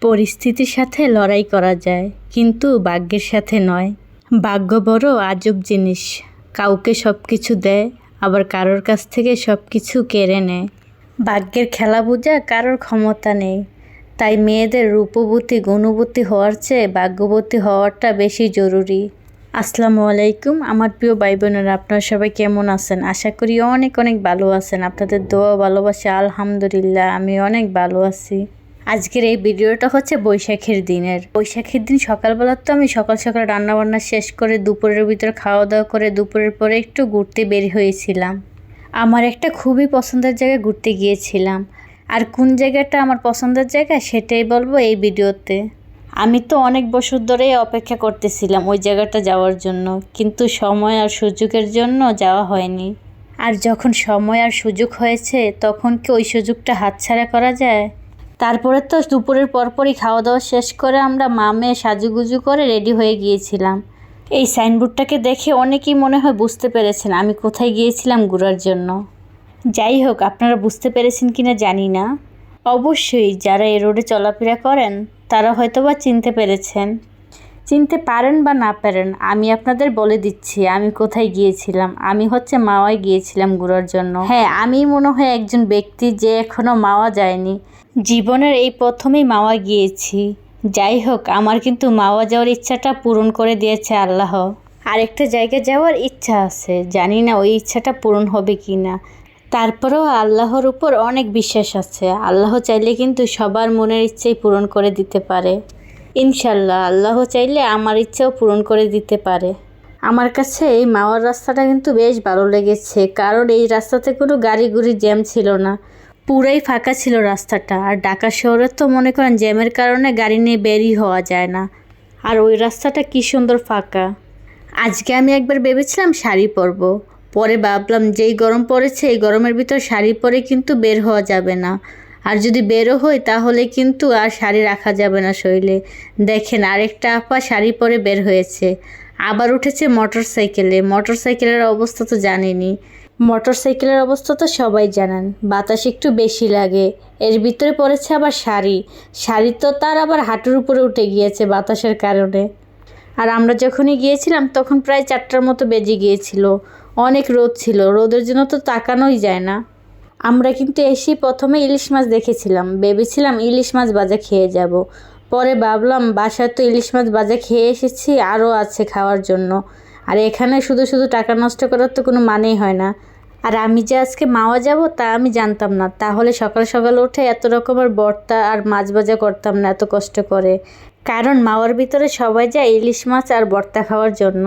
পরিস্থিতির সাথে লড়াই করা যায়, কিন্তু ভাগ্যের সাথে নয়। ভাগ্য বড় আজব জিনিস, কাউকে সব কিছু দেয়, আবার কারোর কাছ থেকে সব কিছু কেড়ে নেয়। ভাগ্যের খেলা বোঝা কারোর ক্ষমতা নেই, তাই মেয়েদের রূপবতী গুণবতী হওয়ার চেয়ে ভাগ্যবতী হওয়াটা বেশি জরুরি। আসসালামু আলাইকুম আমার প্রিয় ভাই বোনেরা, আপনারা সবাই কেমন আছেন? আশা করি অনেক অনেক ভালো আছেন। আপনাদের দোয়া ভালোবাসা আলহামদুলিল্লাহ আমি অনেক ভালো আছি। আজকের এই ভিডিওটা হচ্ছে বৈশাখের দিন সকালবেলা তো আমি সকাল সকাল রান্নাবান্না শেষ করে দুপুরের ভিতর খাওয়া দাওয়া করে দুপুরের পরে একটু ঘুরতে বের হয়েছিলাম। আমার একটা খুবই পছন্দের জায়গায় ঘুরতে গিয়েছিলাম, আর কোন জায়গাটা আমার পছন্দের জায়গা সেটাই বলবো এই ভিডিওতে। আমি তো অনেক বছর ধরেই অপেক্ষা করতেছিলাম ওই জায়গাটা যাওয়ার জন্য, কিন্তু সময় আর সুযোগের জন্য যাওয়া হয়নি। আর যখন সময় আর সুযোগ হয়েছে তখন কি ওই সুযোগটা হাতছাড়া করা যায়? তারপরে তো দুপুরের পরপরই খাওয়া দাওয়া শেষ করে আমরা মামে সাজুগুজু করে রেডি হয়ে গিয়েছিলাম। এই সাইনবোর্ডটাকে দেখে অনেকেই মনে হয় বুঝতে পেরেছেন আমি কোথায় গিয়েছিলাম ঘোরার জন্য। যাই হোক, আপনারা বুঝতে পেরেছেন কিনা জানি না। অবশ্যই যারা এই রোডে চলাফেরা করেন তারা হয়তোবা চিনতে পেরেছেন। চিনতে পারেন বা না পারেন, আমি আপনাদের বলে দিচ্ছি আমি কোথায় গিয়েছিলাম। আমি হচ্ছে মাওয়ায় গিয়েছিলাম ঘোরার জন্য। হ্যাঁ, আমি মনে হয় একজন ব্যক্তি যে এখনও মাওয়া যায়নি। জীবনের এই প্রথমেই মাওয়া গিয়েছি। যাই হোক, আমার কিন্তু মাওয়া যাওয়ার ইচ্ছাটা পূরণ করে দিয়েছে আল্লাহ। আরেকটা জায়গায় যাওয়ার ইচ্ছা আছে, জানি না ওই ইচ্ছাটা পূরণ হবে কি না। তারপরেও আল্লাহর উপর অনেক বিশ্বাস আছে। আল্লাহ চাইলে কিন্তু সবার মনের ইচ্ছাই পূরণ করে দিতে পারে। ইনশাল্লাহ আল্লাহ চাইলে আমার ইচ্ছাও পূরণ করে দিতে পারে। আমার কাছে এই মাওয়ার রাস্তাটা কিন্তু বেশ ভালো লেগেছে, কারণ এই রাস্তাতে কোনো গাড়ি গুড়ি জ্যাম ছিল না, পুরাই ফাঁকা ছিল রাস্তাটা। আর ঢাকা শহরে তো মনে করেন জ্যামের কারণে গাড়ি নিয়ে বেরই হওয়া যায় না, আর ওই রাস্তাটা কি সুন্দর ফাঁকা। আজকে আমি একবার ভেবেছিলাম শাড়ি পরবো, পরে ভাবলাম যেই গরম পড়েছে এই গরমের ভিতর শাড়ি পরে কিন্তু বের হওয়া যাবে না, আর যদি বেরো হই তাহলে কিন্তু আর শাড়ি রাখা যাবে না শরীরে। দেখেন আরেকটা আপা শাড়ি পরে বের হয়েছে, আবার উঠেছে মোটরসাইকেলের অবস্থা তো জানেনই। মোটরসাইকেলের অবস্থা তো সবাই জানেন, বাতাস একটু বেশি লাগে। এর ভিতরে পড়েছে আবার শাড়ি তো তার আবার হাঁটুর উপরে উঠে গিয়েছে বাতাসের কারণে। আর আমরা যখনই গিয়েছিলাম তখন প্রায় 4টার মতো বেজে গিয়েছিল, অনেক রোদ ছিল, রোদের জন্য তো তাকানোই যায় না। আমরা কিন্তু এসেই প্রথমে ইলিশ মাছ দেখেছিলাম, ভেবেছিলাম ইলিশ মাছ ভাজা খেয়ে যাব। পরে ভাবলাম বাসায় তো ইলিশ মাছ ভাজা খেয়ে এসেছি, আরও আছে খাওয়ার জন্য, আর এখানে শুধু শুধু টাকা নষ্ট করার তো কোনো মানেই হয় না। আর আমি যে আজকে মাওয়া যাব তা আমি জানতাম না, তাহলে সকাল সকাল উঠে এত রকমের ভর্তা আর মাছ ভাজা করতাম না এত কষ্ট করে। কারণ মাওয়ার ভিতরে সবাই যায় ইলিশ মাছ আর ভর্তা খাওয়ার জন্য।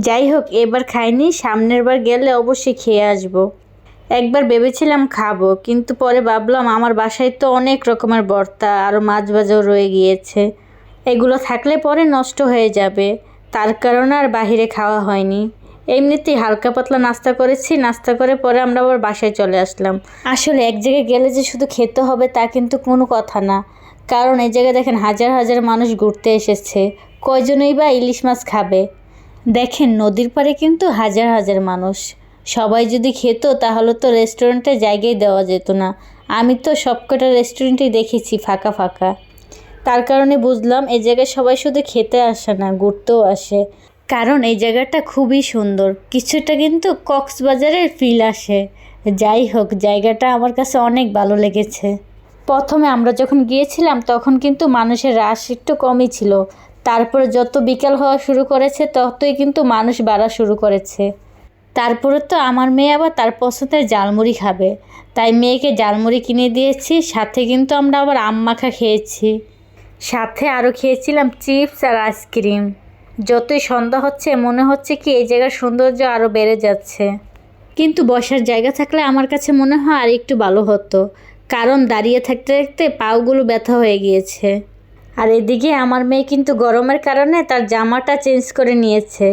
যাই হোক, এবার খাইনি, সামনের বার গেলে অবশ্যই খেয়ে আসব। একবার ভেবেছিলাম খাবো, কিন্তু পরে ভাবলাম আমার বাসায় তো অনেক রকমের ভর্তা আর মাছ ভাজাও রয়ে গিয়েছে, এগুলো থাকলে পরে নষ্ট হয়ে যাবে, তার কারণে আর বাহিরে খাওয়া হয়নি। এমনিতেই হালকা পাতলা নাস্তা করেছি, নাস্তা করে পরে আমরা আবার বাসায় চলে আসলাম। আসলে এক জায়গায় গেলে যে শুধু খেতে হবে তা কিন্তু কোনো কথা না, কারণ এই জায়গায় দেখেন হাজার হাজার মানুষ ঘুরতে এসেছে, কয়জনই বা ইলিশ মাছ খাবে। দেখেন নদীর পাড়ে কিন্তু হাজার হাজার মানুষ, সবাই যদি খেত তাহলে তো রেস্টুরেন্টে জায়গায় দেওয়া যেত না। আমি তো সবকটা রেস্টুরেন্টেই দেখেছি ফাঁকা ফাঁকা, তার কারণে বুঝলাম এই জায়গায় সবাই শুধু খেতে আসে না, ঘুরতেও আসে। কারণ এই জায়গাটা খুবই সুন্দর, কিছুটা কিন্তু কক্সবাজারের ফিল আসে। যাই হোক, জায়গাটা আমার কাছে অনেক ভালো লেগেছে। প্রথমে আমরা যখন গিয়েছিলাম তখন কিন্তু মানুষের রাশ একটু কমই ছিল, তারপরে যত বিকাল হওয়া শুরু করেছে ততই কিন্তু মানুষ বাড়া শুরু করেছে। তারপরে তো আমার মেয়ে আবার তার পছন্দের ঝালমুড়ি খাবে, তাই মেয়েকে ঝালমুড়ি কিনে দিয়েছি, সাথে কিন্তু আমরা আবার আম মাখা খেয়েছি, সাথে আরও খেয়েছিলাম চিপস আর আইসক্রিম। যতই সন্ধ্যা হচ্ছে মনে হচ্ছে কি এই জায়গার সৌন্দর্য আরও বেড়ে যাচ্ছে, কিন্তু বসার জায়গা থাকলে আমার কাছে মনে হয় আর একটু ভালো হতো, কারণ দাঁড়িয়ে থাকতে থাকতে পাগুলো ব্যথা হয়ে গিয়েছে। আর এদিকে আমার মেয়ে কিন্তু গরমের কারণে তার জামাটা চেঞ্জ করে নিয়েছে,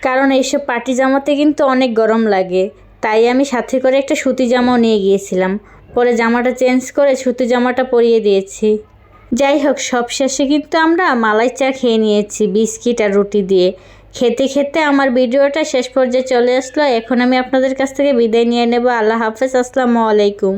কারণ এইসব পার্টি জামাতে কিন্তু অনেক গরম লাগে, তাই আমি সাথে করে একটা সুতি জামাও নিয়ে গিয়েছিলাম, পরে জামাটা চেঞ্জ করে সুতি জামাটা পরিয়ে দিয়েছি। যাই হোক, সব শেষে কিন্তু আমরা মালাই চা খেয়ে নিয়েছি বিস্কিট আর রুটি দিয়ে। খেতে খেতে আমার ভিডিওটা শেষ পর্যায়ে চলে আসলো। এখন আমি আপনাদের কাছ থেকে বিদায় নিয়ে নেব। আল্লাহ হাফেজ, আসসালামু আলাইকুম।